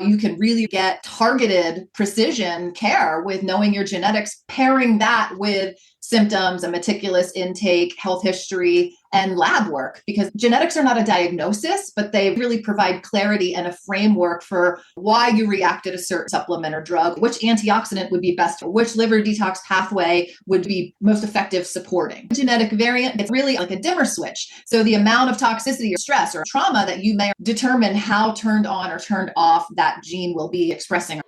You can really get targeted precision care with knowing your genetics, pairing that with symptoms, a meticulous intake, health history, and lab work, because genetics are not a diagnosis, but they really provide clarity and a framework for why you reacted a certain supplement or drug, which antioxidant would be best, which liver detox pathway would be most effective supporting. Genetic variant, it's really like a dimmer switch. So the amount of toxicity or stress or trauma that you may determine how turned on or turned off that gene will be expressing.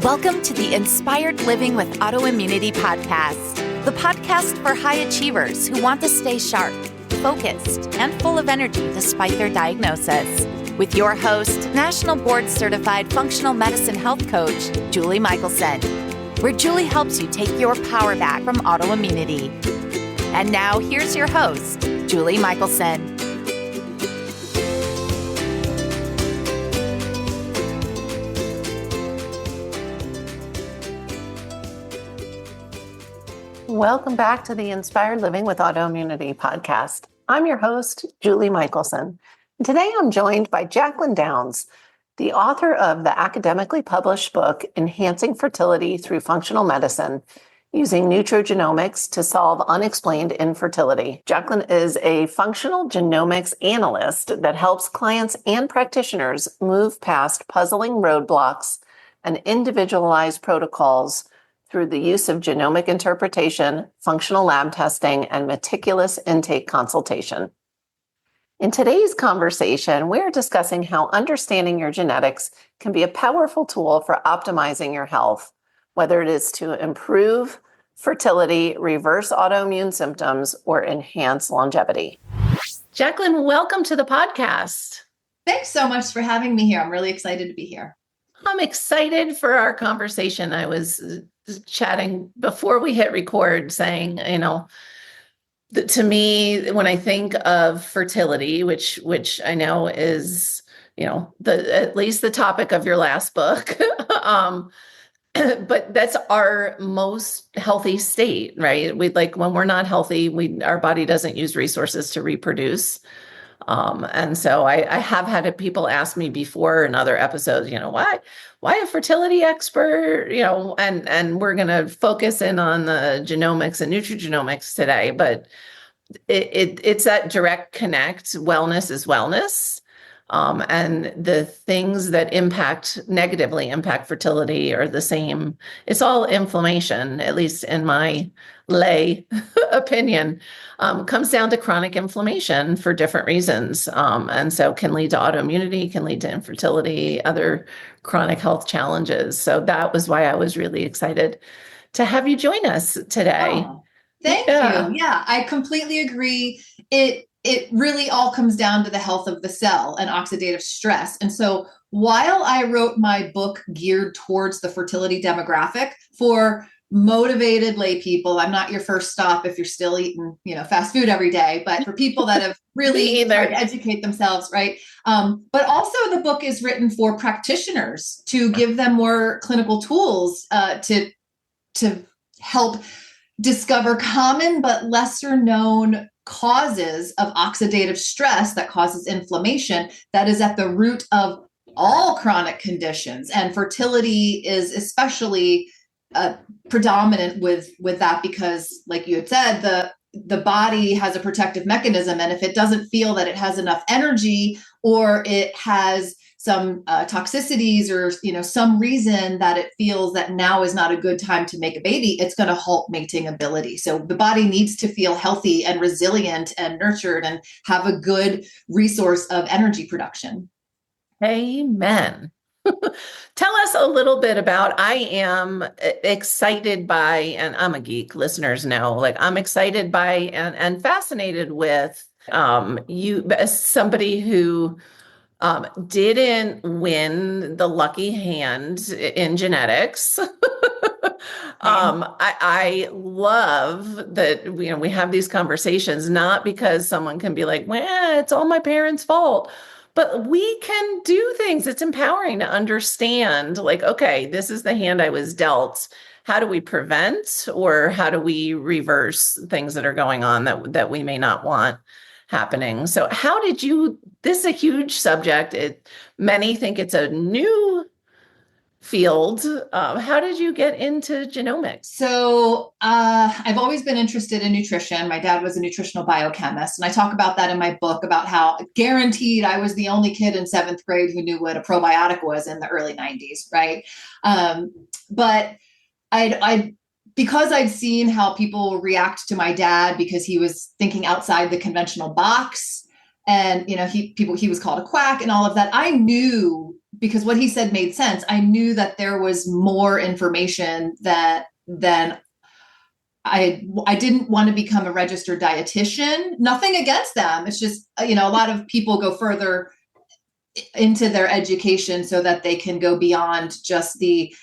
Welcome to the Inspired Living with Autoimmunity podcast, the podcast for high achievers who want to stay sharp, focused, and full of energy despite their diagnosis. With your host, National Board Certified Functional Medicine Health Coach, Julie Michelson, where Julie helps you take your power back from autoimmunity. And now here's your host, Julie Michelson. Welcome back to the Inspired Living with Autoimmunity podcast. I'm your host, Julie Michelson. And today I'm joined by Jaclyn Downs, the author of the academically published book, Enhancing Fertility Through Functional Medicine, Using Nutrigenomics to Solve Unexplained Infertility. Jaclyn is a functional genomics analyst that helps clients and practitioners move past puzzling roadblocks and individualized protocols through the use of genomic interpretation, functional lab testing, and meticulous intake consultation. In today's conversation, we're discussing how understanding your genetics can be a powerful tool for optimizing your health, whether it is to improve fertility, reverse autoimmune symptoms, or enhance longevity. Jaclyn, welcome to the podcast. Thanks so much for having me here. I'm really excited to be here. I'm excited for our conversation. I was chatting before we hit record saying, to me, when I think of fertility, which I know is, at least the topic of your last book, but that's our most healthy state, right? When we're not healthy, our body doesn't use resources to reproduce. And so I have had people ask me before in other episodes, why a fertility expert, and we're going to focus in on the genomics and nutrigenomics today, but it's that direct connect. Wellness is wellness. And the things that negatively impact fertility are the same. It's all inflammation, at least in my lay opinion, comes down to chronic inflammation for different reasons. And so can lead to autoimmunity, can lead to infertility, other chronic health challenges. So that was why I was really excited to have you join us today. Oh, thank you. Yeah, I completely agree. It really all comes down to the health of the cell and oxidative stress. And so while I wrote my book geared towards the fertility demographic for motivated lay people, I'm not your first stop if you're still eating, fast food every day, but for people that have really tried to educate themselves, right? But also the book is written for practitioners to give them more clinical tools to help discover common but lesser known causes of oxidative stress that causes inflammation that is at the root of all chronic conditions. And fertility is especially predominant with that because, like you had said, the body has a protective mechanism. And if it doesn't feel that it has enough energy or it has some toxicities or, some reason that it feels that now is not a good time to make a baby, it's going to halt mating ability. So the body needs to feel healthy and resilient and nurtured and have a good resource of energy production. Amen. Tell us a little bit about, I am excited by, and I'm a geek, listeners know, I'm excited by and fascinated with you as somebody who didn't win the lucky hand in genetics. I love that we have these conversations, not because someone can be like, well, it's all my parents' fault, but we can do things. It's empowering to understand, okay, this is the hand I was dealt. How do we prevent or how do we reverse things that are going on that we may not want happening. So how did you, this is a huge subject. Many think it's a new field. How did you get into genomics? So I've always been interested in nutrition. My dad was a nutritional biochemist, and I talk about that in my book about how guaranteed I was the only kid in seventh grade who knew what a probiotic was in the early 90s, right? But I because I'd seen how people react to my dad because he was thinking outside the conventional box, and he was called a quack and all of that. I knew, because what he said made sense. I knew that there was more information than I didn't want to become a registered dietitian. Nothing against them. It's just, a lot of people go further into their education so that they can go beyond just the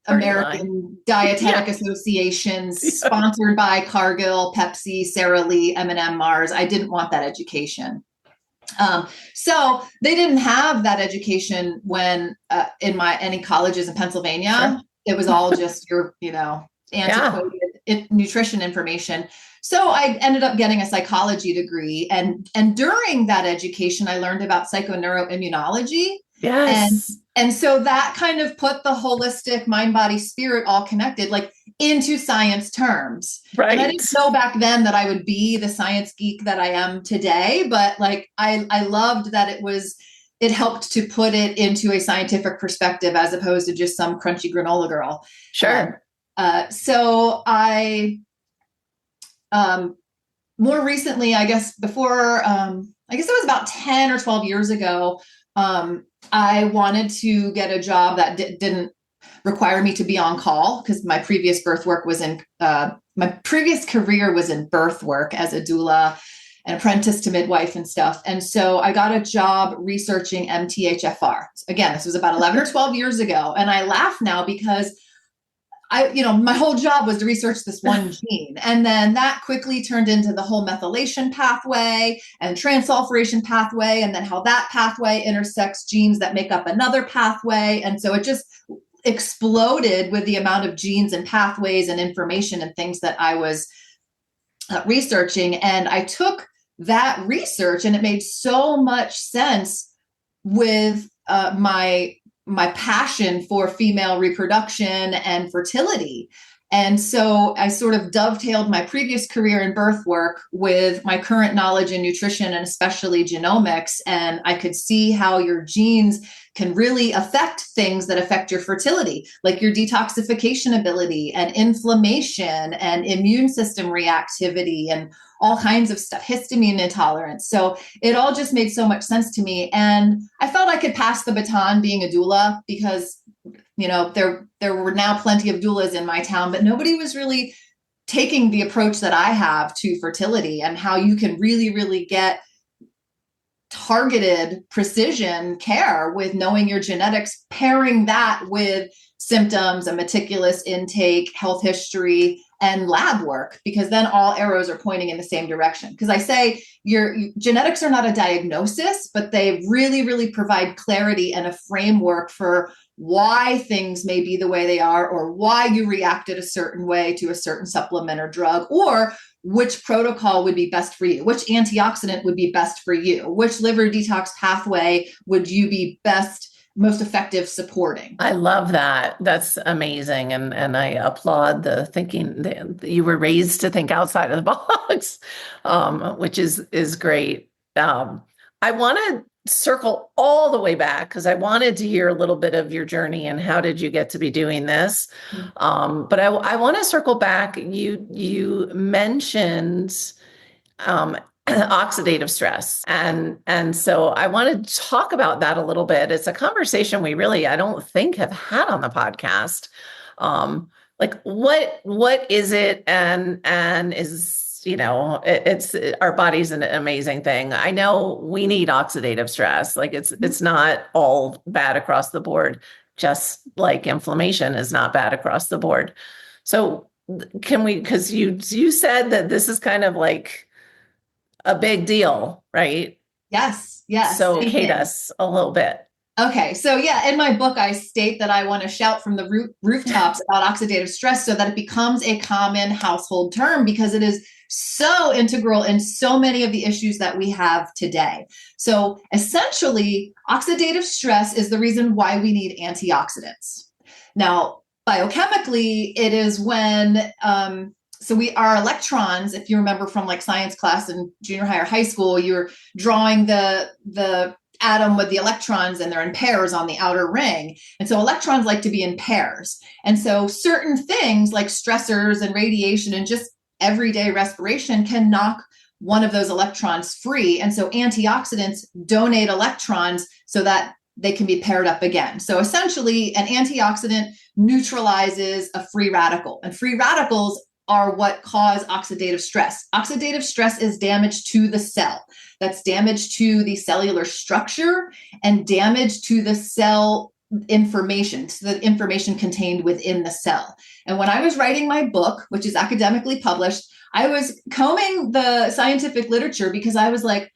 American Dietetic Associations, sponsored by Cargill, Pepsi, Sara Lee, M&M, Mars. I didn't want that education. So they didn't have that education when in any colleges in Pennsylvania. Sure. It was all just your, antiquated nutrition information. So I ended up getting a psychology degree, and during that education, I learned about psychoneuroimmunology. Yes. And so that kind of put the holistic mind, body, spirit all connected, like into science terms. Right. And I didn't know back then that I would be the science geek that I am today, but like I loved that it helped to put it into a scientific perspective as opposed to just some crunchy granola girl. Sure. So I, more recently, I guess it was about 10 or 12 years ago, I wanted to get a job that didn't require me to be on call, because my previous career was in birth work as a doula, an apprentice to midwife and stuff. And so I got a job researching MTHFR. Again, this was about 11 or 12 years ago. And I laugh now because my whole job was to research this one gene. And then that quickly turned into the whole methylation pathway and transsulfuration pathway, and then how that pathway intersects genes that make up another pathway. And so it just exploded with the amount of genes and pathways and information and things that I was researching. And I took that research, and it made so much sense with my passion for female reproduction and fertility. And so I sort of dovetailed my previous career in birth work with my current knowledge in nutrition, and especially genomics. And I could see how your genes can really affect things that affect your fertility, like your detoxification ability and inflammation and immune system reactivity and all kinds of stuff, histamine intolerance. So it all just made so much sense to me. And I felt I could pass the baton being a doula, because, there were now plenty of doulas in my town, but nobody was really taking the approach that I have to fertility, and how you can really, really get targeted precision care with knowing your genetics, pairing that with symptoms, a meticulous intake, health history, and lab work, because then all arrows are pointing in the same direction. Because I say your genetics are not a diagnosis, but they really, really provide clarity and a framework for why things may be the way they are, or why you reacted a certain way to a certain supplement or drug, or which protocol would be best for you, which antioxidant would be best for you, which liver detox pathway would you be most effective supporting. I love that. That's amazing. And I applaud the thinking that you were raised to think outside of the box, which is great. I want to circle all the way back, because I wanted to hear a little bit of your journey and how did you get to be doing this. But I want to circle back. You mentioned oxidative stress. And so I want to talk about that a little bit. It's a conversation I don't think have had on the podcast. Like what is it? And is, it's our body's an amazing thing. I know we need oxidative stress. Like it's not all bad across the board, just like inflammation is not bad across the board. So because you said that this is kind of like a big deal, right? Yes. So educate us a little bit. Okay. So in my book, I state that I want to shout from the rooftops about oxidative stress so that it becomes a common household term, because it is so integral in so many of the issues that we have today. So essentially, oxidative stress is the reason why we need antioxidants. Now, biochemically, it is when our electrons, if you remember from like science class in junior high or high school, you're drawing the atom with the electrons and they're in pairs on the outer ring. And so electrons like to be in pairs. And so certain things like stressors and radiation and just everyday respiration can knock one of those electrons free. And so antioxidants donate electrons so that they can be paired up again. So essentially, an antioxidant neutralizes a free radical, and free radicals are what cause oxidative stress. Oxidative stress is damage to the cell. That's damage to the cellular structure and damage to the cell information, so the information contained within the cell. And when I was writing my book, which is academically published, I was combing the scientific literature because I was like,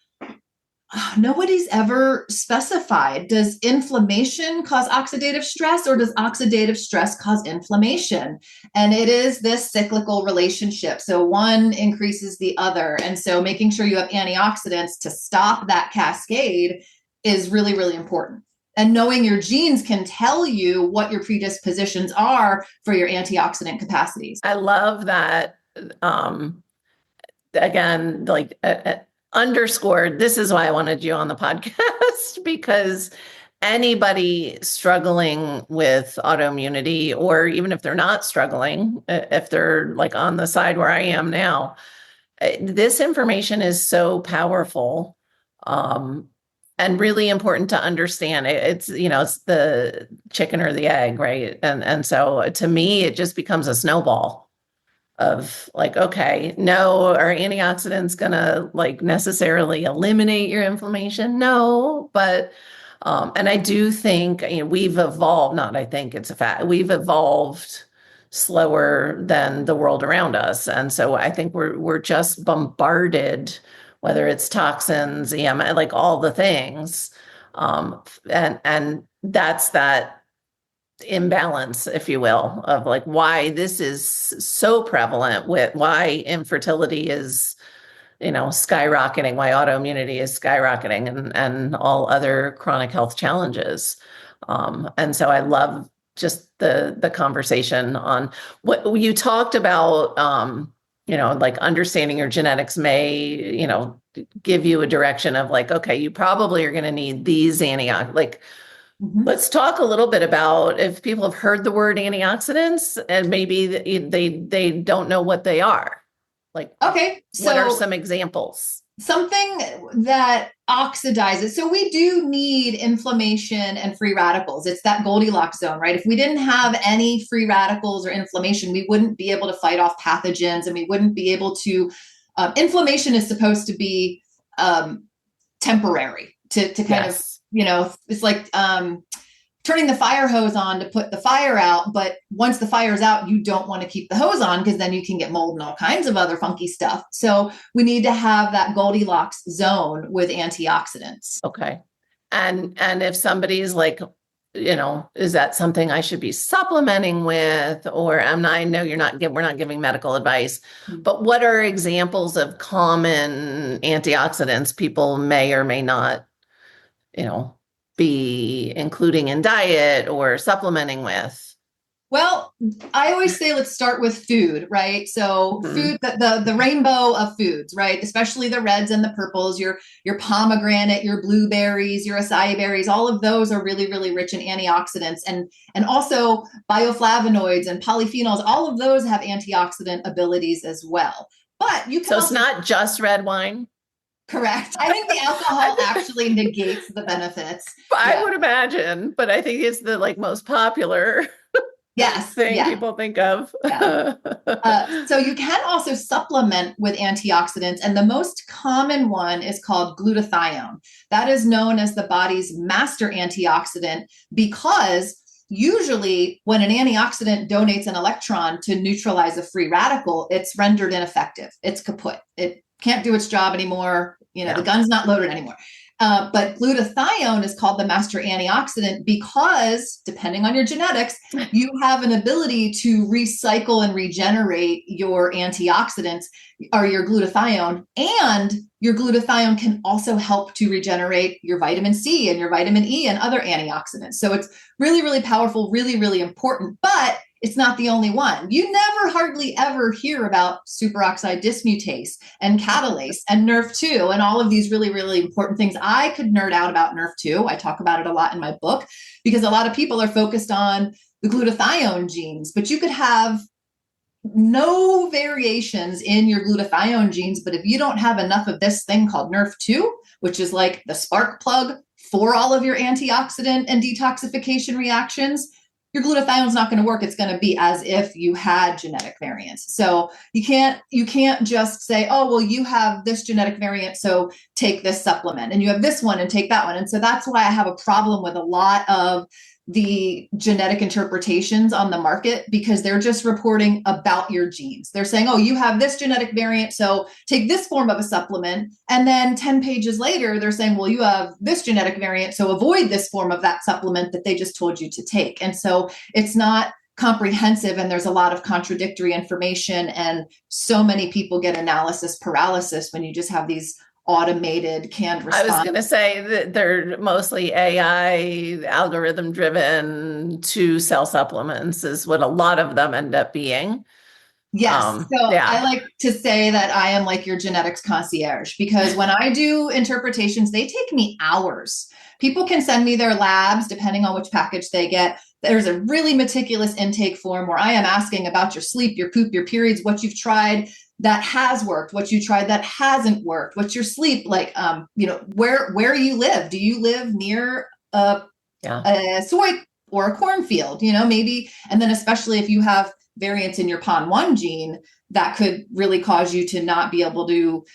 nobody's ever specified, does inflammation cause oxidative stress or does oxidative stress cause inflammation? And it is this cyclical relationship. So one increases the other. And so making sure you have antioxidants to stop that cascade is really, really important. And knowing your genes can tell you what your predispositions are for your antioxidant capacities. I love that. Again, like underscored, this is why I wanted you on the podcast, because anybody struggling with autoimmunity, or even if they're not struggling, if they're like on the side where I am now, this information is so powerful and really important to understand. It's, it's the chicken or the egg, right? And so to me, it just becomes a snowball of like, okay, no, are antioxidants gonna like necessarily eliminate your inflammation? No, but and I do think we've evolved, not I think it's a fact, we've evolved slower than the world around us. And so I think we're just bombarded, whether it's toxins, like all the things. And that's that imbalance, if you will, of like why this is so prevalent, with why infertility is, skyrocketing, why autoimmunity is skyrocketing, and all other chronic health challenges. And so I love just the conversation on what you talked about, like understanding your genetics may, give you a direction of like, okay, you probably are going to need these antioxidants. Let's talk a little bit about if people have heard the word antioxidants and maybe they don't know what they are. Like, okay, so what are some examples? Something that oxidizes. So we do need inflammation and free radicals. It's that Goldilocks zone, right? If we didn't have any free radicals or inflammation, we wouldn't be able to fight off pathogens, and we wouldn't be able to. Inflammation is supposed to be temporary to kind of. It's like turning the fire hose on to put the fire out. But once the fire's out, you don't want to keep the hose on because then you can get mold and all kinds of other funky stuff. So we need to have that Goldilocks zone with antioxidants. Okay. And if somebody's like, is that something I should be supplementing with? Or I know we're not giving medical advice, but what are examples of common antioxidants people may or may not be including in diet or supplementing with? Well, I always say, let's start with food, right? So food, the rainbow of foods, right? Especially the reds and the purples, your pomegranate, your blueberries, your acai berries, all of those are really, really rich in antioxidants and also bioflavonoids and polyphenols. All of those have antioxidant abilities as well. But you can it's not just red wine. Correct. I think the alcohol actually negates the benefits. I would imagine, but I think it's the most popular thing people think of. So you can also supplement with antioxidants, and the most common one is called glutathione. That is known as the body's master antioxidant because usually when an antioxidant donates an electron to neutralize a free radical, it's rendered ineffective. It's kaput. It can't do its job anymore. The gun's not loaded anymore. But glutathione is called the master antioxidant because, depending on your genetics, you have an ability to recycle and regenerate your antioxidants or your glutathione. And your glutathione can also help to regenerate your vitamin C and your vitamin E and other antioxidants. So it's really, really powerful, really, really important. But it's not the only one. You never hardly ever hear about superoxide dismutase and catalase and NRF2 and all of these really, really important things. I could nerd out about NRF2. I talk about it a lot in my book because a lot of people are focused on the glutathione genes, but you could have no variations in your glutathione genes. But if you don't have enough of this thing called NRF2, which is like the spark plug for all of your antioxidant and detoxification reactions, your glutathione is not going to work. It's going to be as if you had genetic variants. So you can't just say, oh, well, you have this genetic variant, so take this supplement, and you have this one and take that one. And so that's why I have a problem with a lot of the genetic interpretations on the market, because they're just reporting about your genes. They're saying, oh, you have this genetic variant, so take this form of a supplement. And then 10 pages later, they're saying, well, you have this genetic variant, so avoid this form of that supplement that they just told you to take. And so it's not comprehensive, and there's a lot of contradictory information. And so many people get analysis paralysis when you just have these automated canned response. I was going to say that they're mostly AI algorithm driven to sell supplements is what a lot of them end up being. Yes. So yeah. I like to say that I am like your genetics concierge, because when I do interpretations, they take me hours. People can send me their labs depending on which package they get. There's a really meticulous intake form where I am asking about your sleep, your poop, your periods, what you've tried that has worked, what you tried that hasn't worked, what's your sleep like, where you live. Do you live near a soy or a cornfield, maybe? And then especially if you have variants in your PON1 gene, that could really cause you to not be able to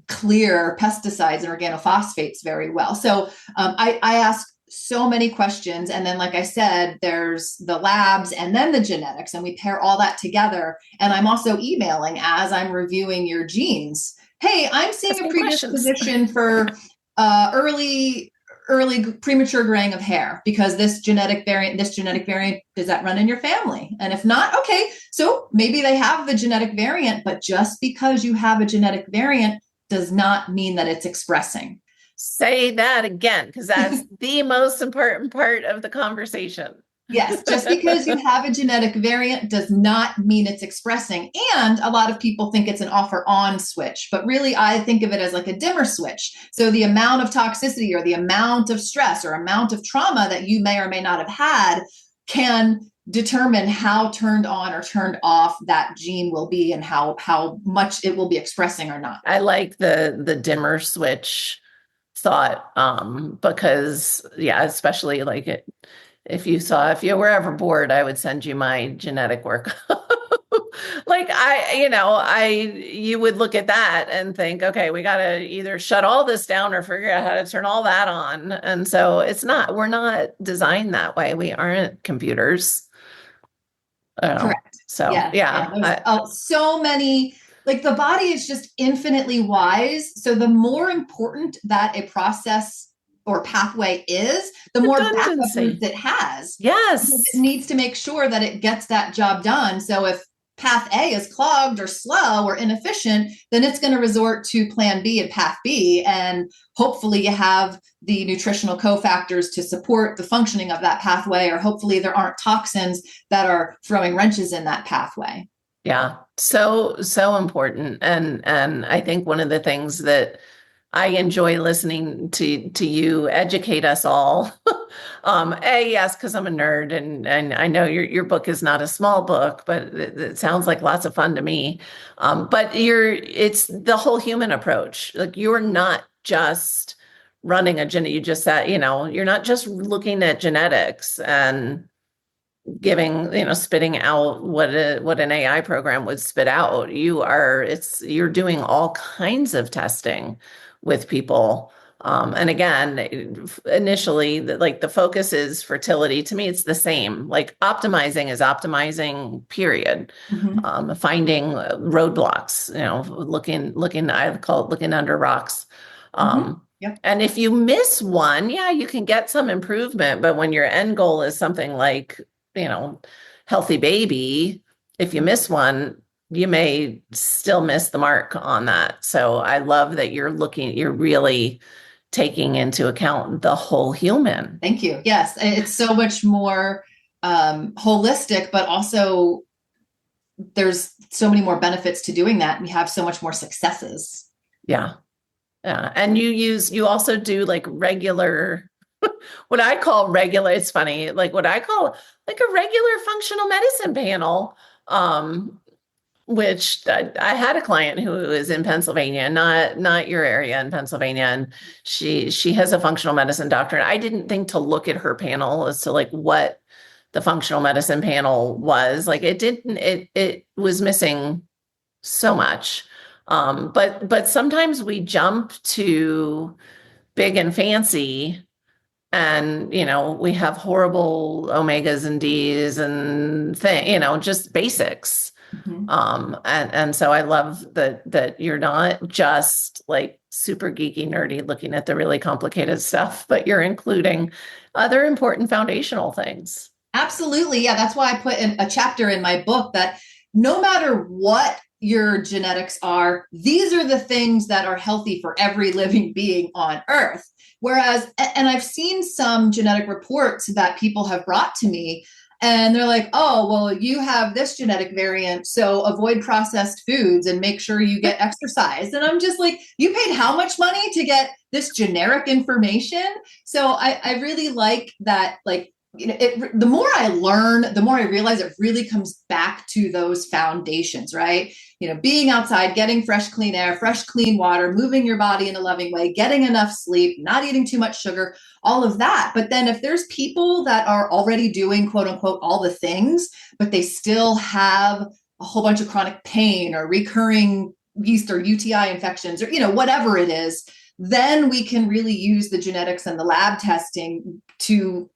clear pesticides and organophosphates very well. So I ask so many questions. And then, like I said, there's the labs and then the genetics, and we pair all that together. And I'm also emailing as I'm reviewing your genes. Hey, I'm seeing a predisposition for early premature graying of hair because this genetic variant, does that run in your family? And if not, okay, so maybe they have the genetic variant, but just because you have a genetic variant does not mean that it's expressing. Say that again, because that's the most important part of the conversation. Yes, just because you have a genetic variant does not mean it's expressing. And a lot of people think it's an off or on switch, but really I think of it as like a dimmer switch. So the amount of toxicity or the amount of stress or amount of trauma that you may or may not have had can determine how turned on or turned off that gene will be and how much it will be expressing or not. I like the dimmer switch thought, because especially like if you were ever bored, I would send you my genetic work. Like you would look at that and think, okay, we got to either shut all this down or figure out how to turn all that on. And so we're not designed that way. We aren't computers. Correct. So so many. Like the body is just infinitely wise. So the more important that a process or pathway is, the more backup routes it has. Yes. Because it needs to make sure that it gets that job done. So if path A is clogged or slow or inefficient, then it's going to resort to plan B and path B. And hopefully you have the nutritional cofactors to support the functioning of that pathway, or hopefully there aren't toxins that are throwing wrenches in that pathway. Yeah. So important. And I think one of the things that I enjoy listening to you educate us all. Yes, because I'm a nerd and I know your book is not a small book, but it sounds like lots of fun to me. But it's the whole human approach. Like you're not just running you just said, you're not just looking at genetics and spitting out what an AI program would spit out. You're doing all kinds of testing with people. And again, initially, the focus is fertility. To me, it's the same. Like optimizing is optimizing, period. Mm-hmm. Finding roadblocks, looking, I call it looking under rocks. Mm-hmm. Yep. And if you miss one, yeah, you can get some improvement. But when your end goal is something like, healthy baby, if you miss one, you may still miss the mark on that. So I love that you're really taking into account the whole human. Thank you. Yes, it's so much more holistic, but also there's so many more benefits to doing that. And we have so much more successes. Yeah. Yeah. And you also do like regular, what I call regular, it's funny, like what I call like a regular functional medicine panel. Which I had a client who is in Pennsylvania, not your area in Pennsylvania, and she has a functional medicine doctor. And I didn't think to look at her panel as to like what the functional medicine panel was. Like it was missing so much. But sometimes we jump to big and fancy, and we have horrible omegas and Ds and just basics. Mm-hmm. And so I love that you're not just like super geeky, nerdy looking at the really complicated stuff, but you're including other important foundational things. Absolutely. Yeah. That's why I put in a chapter in my book that no matter what your genetics are, these are the things that are healthy for every living being on Earth. Whereas, and I've seen some genetic reports that people have brought to me, and they're like, oh, well, you have this genetic variant, so avoid processed foods and make sure you get exercise. And I'm just like, you paid how much money to get this generic information? So I really like that, like, the more I learn, the more I realize it really comes back to those foundations, right? Being outside, getting fresh, clean air, fresh, clean water, moving your body in a loving way, getting enough sleep, not eating too much sugar, all of that. But then if there's people that are already doing, quote unquote, all the things, but they still have a whole bunch of chronic pain or recurring yeast or UTI infections or, whatever it is, then we can really use the genetics and the lab testing to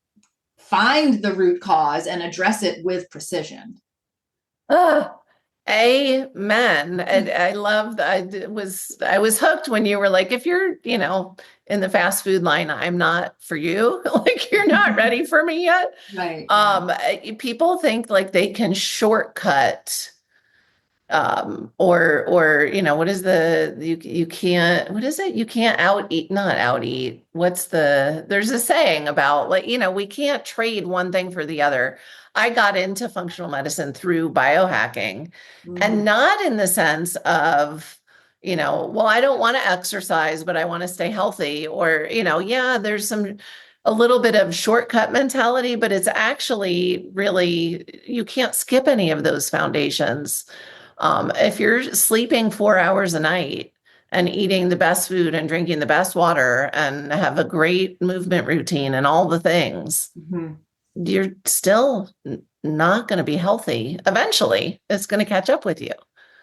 find the root cause and address it with precision. Amen. And I love that. I was hooked when you were like, if you're, in the fast food line, I'm not for you. Like you're not ready for me yet. Right. People think like they can shortcut or what is you can't, what is it? You can't not out eat. There's a saying about like, we can't trade one thing for the other. I got into functional medicine through biohacking, and not in the sense of, well, I don't want to exercise, but I want to stay healthy, or, yeah, there's a little bit of shortcut mentality, but it's actually really, you can't skip any of those foundations. If you're sleeping 4 hours a night and eating the best food and drinking the best water and have a great movement routine and all the things, you're still not going to be healthy. Eventually, it's going to catch up with you.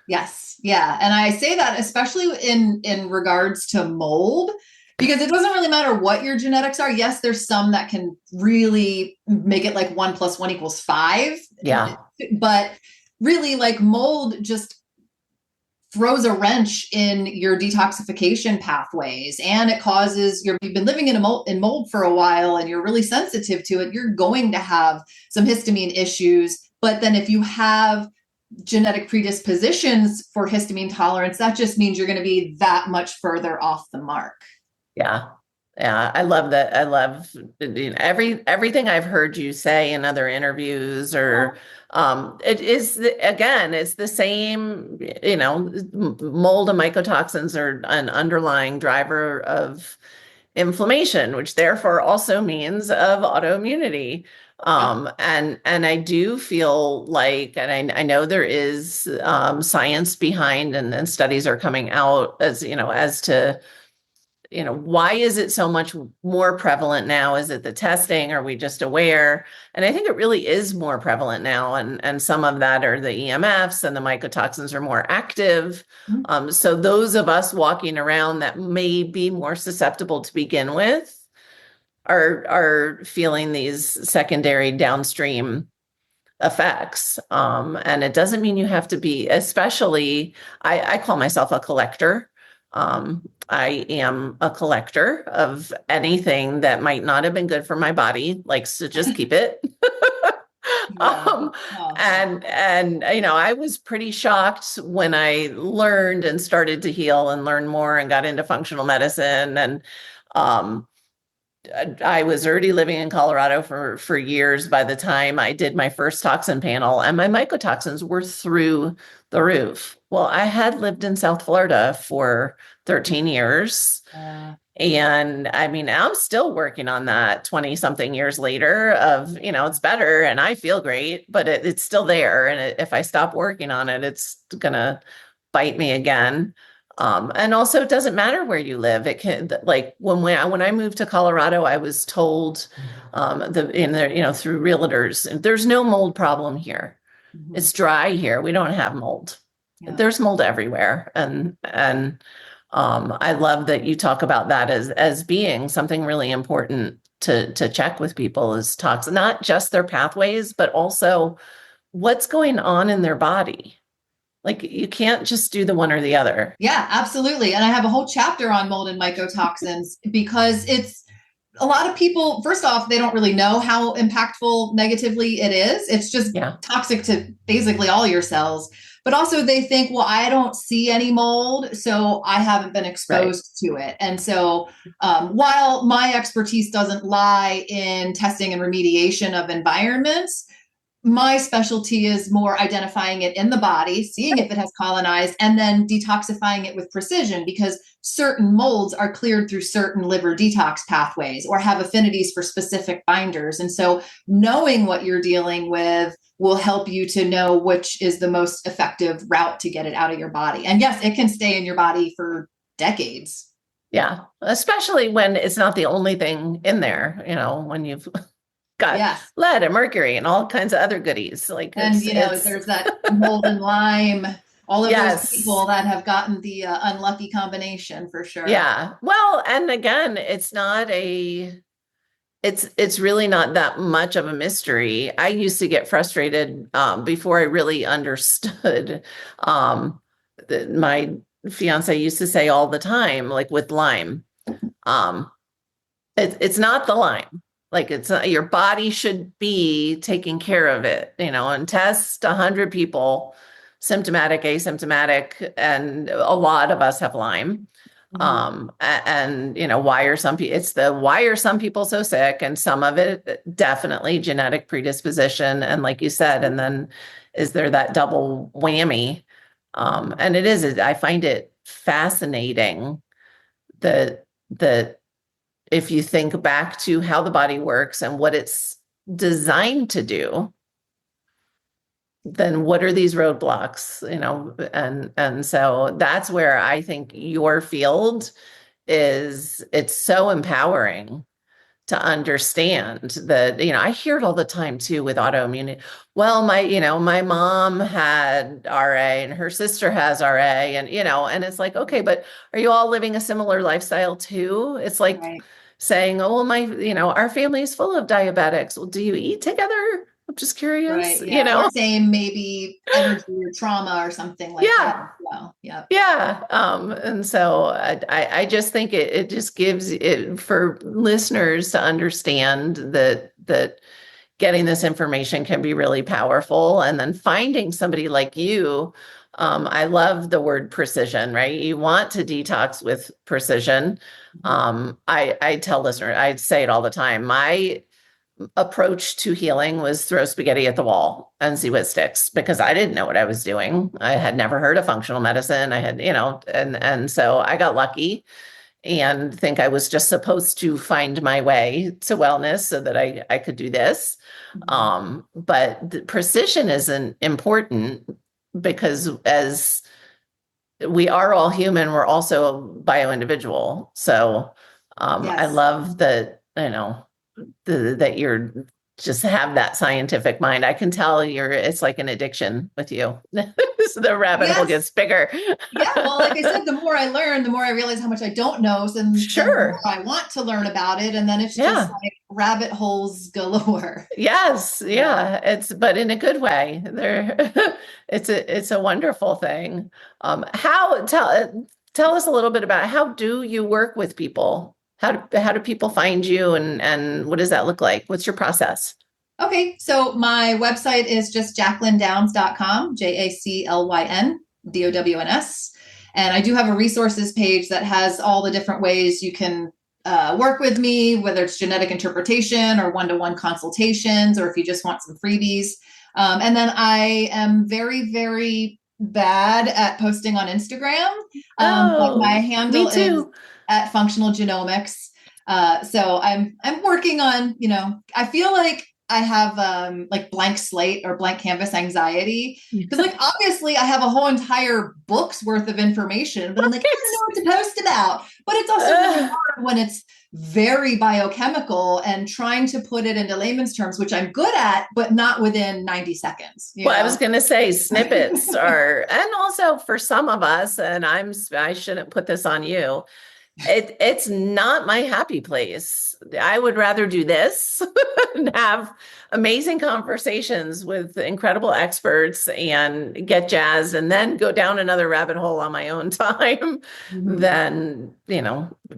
Yes. Yeah. And I say that especially in regards to mold, because it doesn't really matter what your genetics are. Yes, there's some that can really make it like 1 + 1 = 5. Yeah. But really, like, mold just throws a wrench in your detoxification pathways, and it causes you've been living in mold for a while and you're really sensitive to it. You're going to have some histamine issues. But then if you have genetic predispositions for histamine tolerance, that just means you're going to be that much further off the mark. Yeah. Yeah. I love that. I love everything I've heard you say in other interviews, or it is, again, it's the same, mold and mycotoxins are an underlying driver of inflammation, which therefore also means of autoimmunity. And I do feel like, and I know there is science behind, and studies are coming out as to, why is it so much more prevalent now? Is it the testing? Are we just aware? And I think it really is more prevalent now. And some of that are the EMFs, and the mycotoxins are more active. So those of us walking around that may be more susceptible to begin with are feeling these secondary downstream effects. And it doesn't mean you have to be, especially, I call myself a collector. I am a collector of anything that might not have been good for my body, likes to just keep it. Yeah. um, Oh, yeah. and I was pretty shocked when I learned and started to heal and learn more and got into functional medicine. And um, I was already living in Colorado for years by the time I did my first toxin panel, and my mycotoxins were through the roof. Well, I had lived in South Florida for 13 years. Yeah. And I mean, I'm still working on that 20 something years later of, it's better and I feel great, but it's still there. And if I stop working on it, it's going to bite me again. And also, it doesn't matter where you live. It can, like when I moved to Colorado, I was told through realtors, there's no mold problem here. Mhm. It's dry here. We don't have mold. Yeah. There's mold everywhere. And I love that you talk about that as being something really important to check with people is toxin, not just their pathways, but also what's going on in their body. Like you can't just do the one or the other. Yeah, absolutely. And I have a whole chapter on mold and mycotoxins because it's a lot of people, first off, they don't really know how impactful negatively it is. It's just toxic to basically all your cells. But also they think, well, I don't see any mold, so I haven't been exposed to it. And so while my expertise doesn't lie in testing and remediation of environments, my specialty is more identifying it in the body, seeing if it has colonized, and then detoxifying it with precision because certain molds are cleared through certain liver detox pathways or have affinities for specific binders. And so knowing what you're dealing with will help you to know which is the most effective route to get it out of your body. And yes, it can stay in your body for decades. Yeah, especially when it's not the only thing in there, when you've got lead and mercury and all kinds of other goodies. Like, and there's that mold and Lime, all of those people that have gotten the unlucky combination for sure. Yeah. Well, and again, it's really not that much of a mystery. I used to get frustrated before I really understood. My fiance used to say all the time, like with Lyme, it's not the Lyme. Like it's not, your body should be taking care of it, and test 100 people, symptomatic, asymptomatic, and a lot of us have Lyme. And why are some people so sick? And some of it definitely genetic predisposition. And like you said, and then is there that double whammy? And I find it fascinating that if you think back to how the body works and what it's designed to do, then what are these roadblocks, and so that's where I think your field it's so empowering to understand that, I hear it all the time too with autoimmune. Well, my mom had RA and her sister has RA and, and it's like, okay, but are you all living a similar lifestyle too? It's like saying, oh, well, our family is full of diabetics. Well, do you eat together? I'm just curious, Or same maybe energy or trauma or something like that as well. Yeah. And so I just think it just gives it for listeners to understand that getting this information can be really powerful. And then finding somebody like you, I love the word precision, right? You want to detox with precision. I tell listeners, I say it all the time. My approach to healing was throw spaghetti at the wall and see what sticks because I didn't know what I was doing. I had never heard of functional medicine. I had, and so I got lucky and think I was just supposed to find my way to wellness so that I could do this. But the precision isn't important because as we are all human, we're also a bio-individual. So I love that, that you're just have that scientific mind. I can tell it's like an addiction with you. So the rabbit hole gets bigger. Well, like I said, the more I learn, the more I realize how much I don't know. So the more I want to learn about it. And then it's just like rabbit holes galore. Yes. Yeah. But in a good way. It's a wonderful thing. tell us a little bit about how do you work with people? How do people find you and what does that look like? What's your process? Okay, so my website is just jaclyndowns.com, JACLYNDOWNS. And I do have a resources page that has all the different ways you can work with me, whether it's genetic interpretation or one-to-one consultations, or if you just want some freebies. And then I am very, very bad at posting on Instagram. But my handle is at functional genomics. So I'm working on, I feel like I have like blank slate or blank canvas anxiety, because like obviously I have a whole entire book's worth of information, but I'm like, I don't know what to post about. But it's also really hard when it's very biochemical and trying to put it into layman's terms, which I'm good at, but not within 90 seconds. Well, I was going to say snippets are, and also for some of us, and I shouldn't put this on you. It's not my happy place. I would rather do this and have amazing conversations with incredible experts and get jazzed and then go down another rabbit hole on my own time than,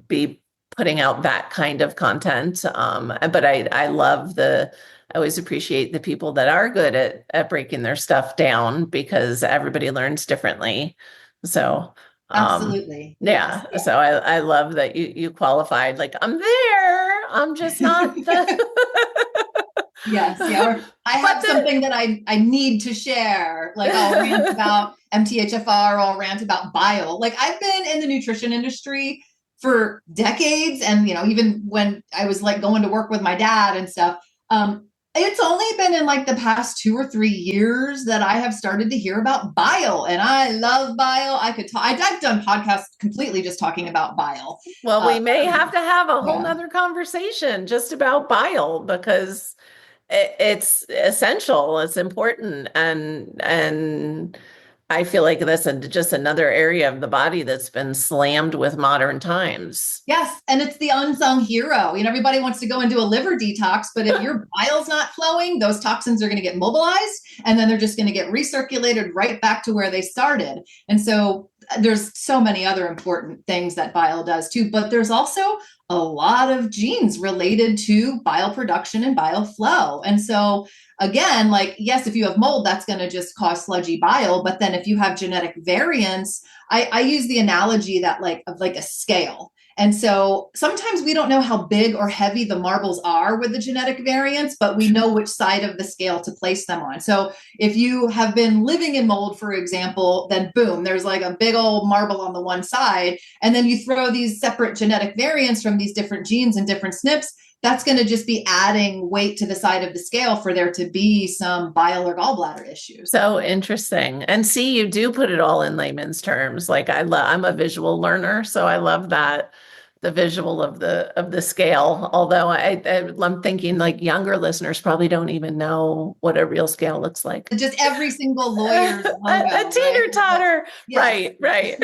be putting out that kind of content. But I love I always appreciate the people that are good at breaking their stuff down, because everybody learns differently. So absolutely. Yeah. So I love that you qualified. Like, I'm there. I'm just not Yes. Yeah. Or I have something that I need to share. Like I'll rant about MTHFR, or I'll rant about bile. Like I've been in the nutrition industry for decades. And, even when I was like going to work with my dad and stuff, it's only been in like the past 2 or 3 years that I have started to hear about bile, and I love bile. I've done podcasts completely just talking about bile. Well, we may have to have a whole nother conversation just about bile, because it's essential. It's important. And I feel like that's just another area of the body that's been slammed with modern times. Yes. And it's the unsung hero. Everybody wants to go and do a liver detox, but if your bile's not flowing, those toxins are going to get mobilized, and then they're just going to get recirculated right back to where they started. And so there's so many other important things that bile does too, but there's also a lot of genes related to bile production and bile flow. And so again, like, yes, if you have mold, that's going to just cause sludgy bile. But then if you have genetic variants, I use the analogy that of a scale. And so sometimes we don't know how big or heavy the marbles are with the genetic variants, but we know which side of the scale to place them on. So if you have been living in mold, for example, then boom, there's like a big old marble on the one side. And then you throw these separate genetic variants from these different genes and different SNPs, that's going to just be adding weight to the side of the scale for there to be some bile or gallbladder issues. So interesting. And see, you do put it all in layman's terms. Like I'm a visual learner, so I love that. The visual of the scale, although I'm thinking like younger listeners probably don't even know what a real scale looks like. Just every single lawyer's logo, a teeter totter, yes. Right.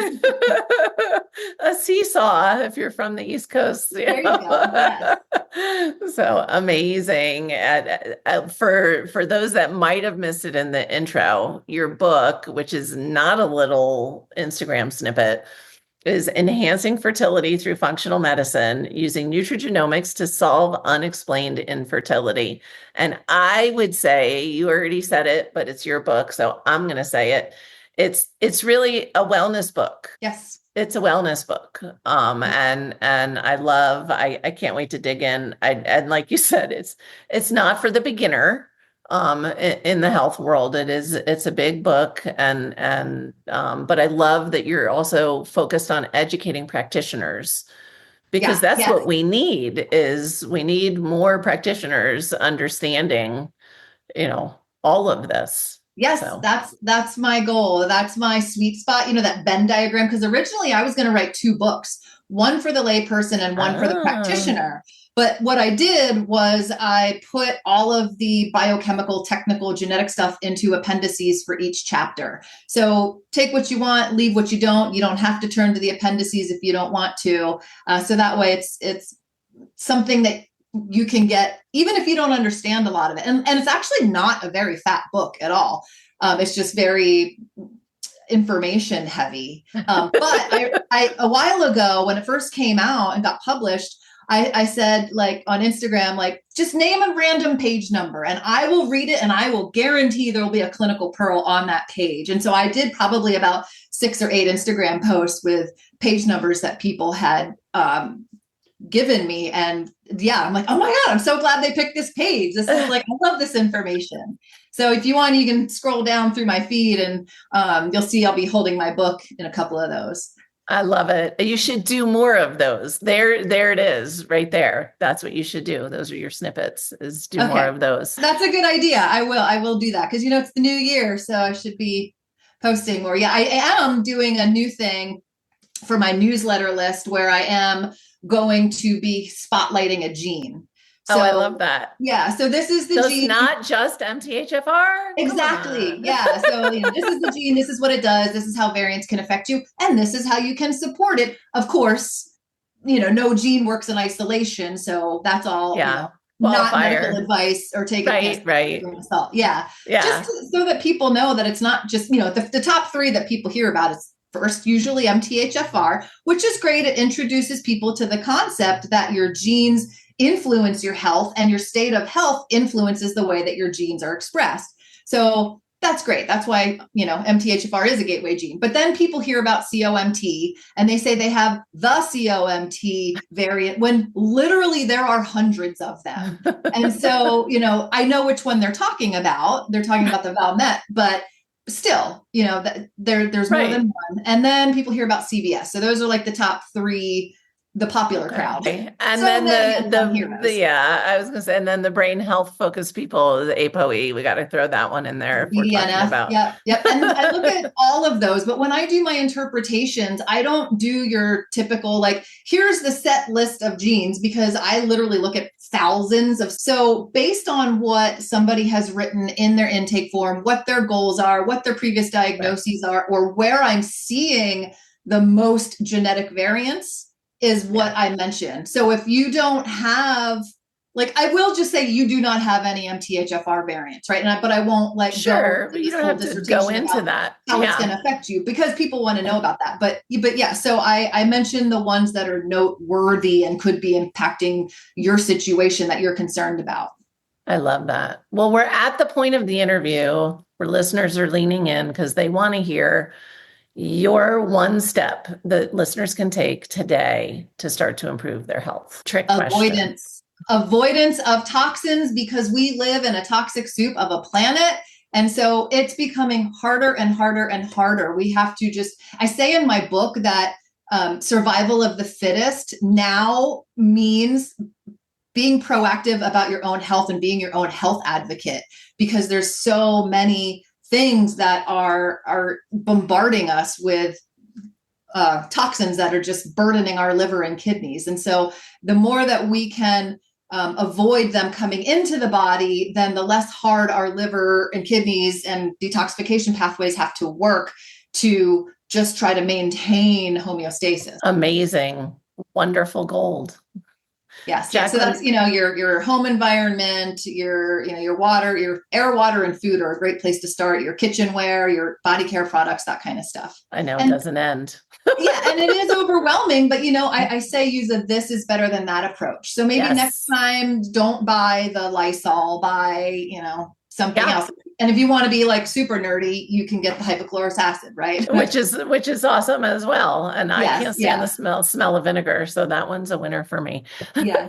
A seesaw if you're from the East Coast. There you go. Yes. So amazing. For those that might have missed it in the intro, your book, which is not a little Instagram snippet, is Enhancing Fertility Through Functional Medicine Using Nutrigenomics to Solve Unexplained Infertility. And I would say, you already said it, but it's your book, so I'm going to say it. It's really a wellness book. Yes. It's a wellness book. And I can't wait to dig in. And like you said, it's not for the beginner. In the health world, it's a big book, but I love that you're also focused on educating practitioners, because that's what we need. We need more practitioners understanding, all of this. Yes, so that's my goal. That's my sweet spot. That Venn diagram, because originally I was going to write 2 books, one for the layperson and one for the practitioner. But what I did was I put all of the biochemical, technical, genetic stuff into appendices for each chapter. So take what you want, leave what you don't. You don't have to turn to the appendices if you don't want to. So that way it's something that you can get, even if you don't understand a lot of it. And it's actually not a very fat book at all. It's just very... information heavy. But I a while ago, when it first came out and got published, I said, like, on Instagram, like, just name a random page number and I will read it and I will guarantee there will be a clinical pearl on that page. And so I did probably about 6 or 8 Instagram posts with page numbers that people had given me. And yeah, I'm like, oh my God, I'm so glad they picked this page. This is like, I love this information. So if you want, you can scroll down through my feed and you'll see I'll be holding my book in a couple of those. I love it. You should do more of those. There it is right there. That's what you should do. Those are your snippets, is do more of those. That's a good idea. I will do that because, it's the new year. So I should be posting more. Yeah, I am doing a new thing for my newsletter list where I am going to be spotlighting a gene. So, I love that. Yeah. So this is the gene. It's not just MTHFR. Exactly. Yeah. So this is the gene. This is what it does. This is how variants can affect you. And this is how you can support it. Of course, no gene works in isolation. So that's all, not medical advice or take it. Right. Yeah. Just so that people know that it's not just, the top 3 that people hear about is first, usually MTHFR, which is great. It introduces people to the concept that your genes influence your health and your state of health influences the way that your genes are expressed. So that's great. That's why, MTHFR is a gateway gene. But then people hear about COMT and they say they have the COMT variant when literally there are hundreds of them. And so, I know which one they're talking about. They're talking about the Valmet, but still, there's more than one. And then people hear about CVS. So those are like the top 3, the popular crowd. Okay. And so then I was going to say, and then the brain health focused people, the ApoE, we got to throw that one in there. Yep. And I look at all of those, but when I do my interpretations, I don't do your typical, like, here's the set list of genes, because I literally look at thousands of, so based on what somebody has written in their intake form, what their goals are, what their previous diagnoses are, or where I'm seeing the most genetic variants is what I mentioned. So if you don't have, like, I will just say you do not have any MTHFR variants, right? But I won't but you don't have to go into that. How it's going to affect you, because people want to know about that. But yeah, so I mentioned the ones that are noteworthy and could be impacting your situation that you're concerned about. I love that. Well, we're at the point of the interview where listeners are leaning in because they want to hear your one step that listeners can take today to start to improve their health. Avoidance of toxins, because we live in a toxic soup of a planet. And so it's becoming harder and harder and harder. We have to I say in my book that survival of the fittest now means being proactive about your own health and being your own health advocate, because there's so many things that are bombarding us with toxins that are just burdening our liver and kidneys. And so the more that we can avoid them coming into the body, then the less hard our liver and kidneys and detoxification pathways have to work to just try to maintain homeostasis. Amazing. Wonderful gold. Yes. Jaclyn, so that's, your home environment, your water, your air, water, and food are a great place to start. Your kitchenware, your body care products, that kind of stuff. I know, it doesn't end. Yeah. And it is overwhelming, but I say use a this is better than that approach. So maybe next time, don't buy the Lysol, buy, something else. And if you want to be like super nerdy, you can get the hypochlorous acid, right? Which is awesome as well. And I can't stand the smell of vinegar. So that one's a winner for me. Yeah.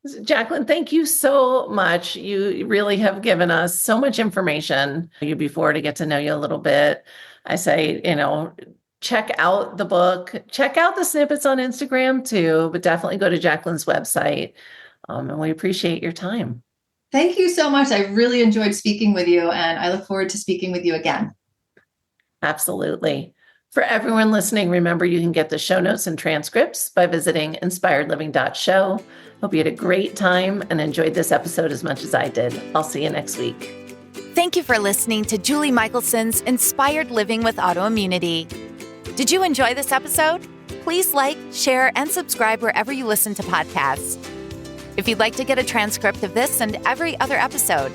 Jaclyn, thank you so much. You really have given us so much information before to get to know you a little bit. I say, check out the book, check out the snippets on Instagram too, but definitely go to Jaclyn's website. And we appreciate your time. Thank you so much. I really enjoyed speaking with you, and I look forward to speaking with you again. Absolutely. For everyone listening, remember you can get the show notes and transcripts by visiting inspiredliving.show. Hope you had a great time and enjoyed this episode as much as I did. I'll see you next week. Thank you for listening to Julie Michelson's Inspired Living with Autoimmunity. Did you enjoy this episode? Please like, share, and subscribe wherever you listen to podcasts. If you'd like to get a transcript of this and every other episode,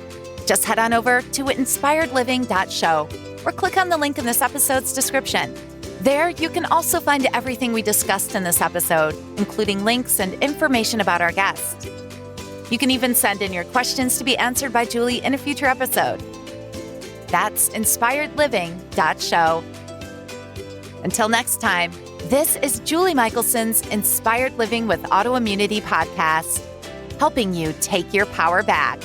just head on over to inspiredliving.show. or click on the link in this episode's description. There, you can also find everything we discussed in this episode, including links and information about our guest. You can even send in your questions to be answered by Julie in a future episode. That's inspiredliving.show. Until next time, this is Julie Michelson's Inspired Living with Autoimmunity podcast, helping you take your power back.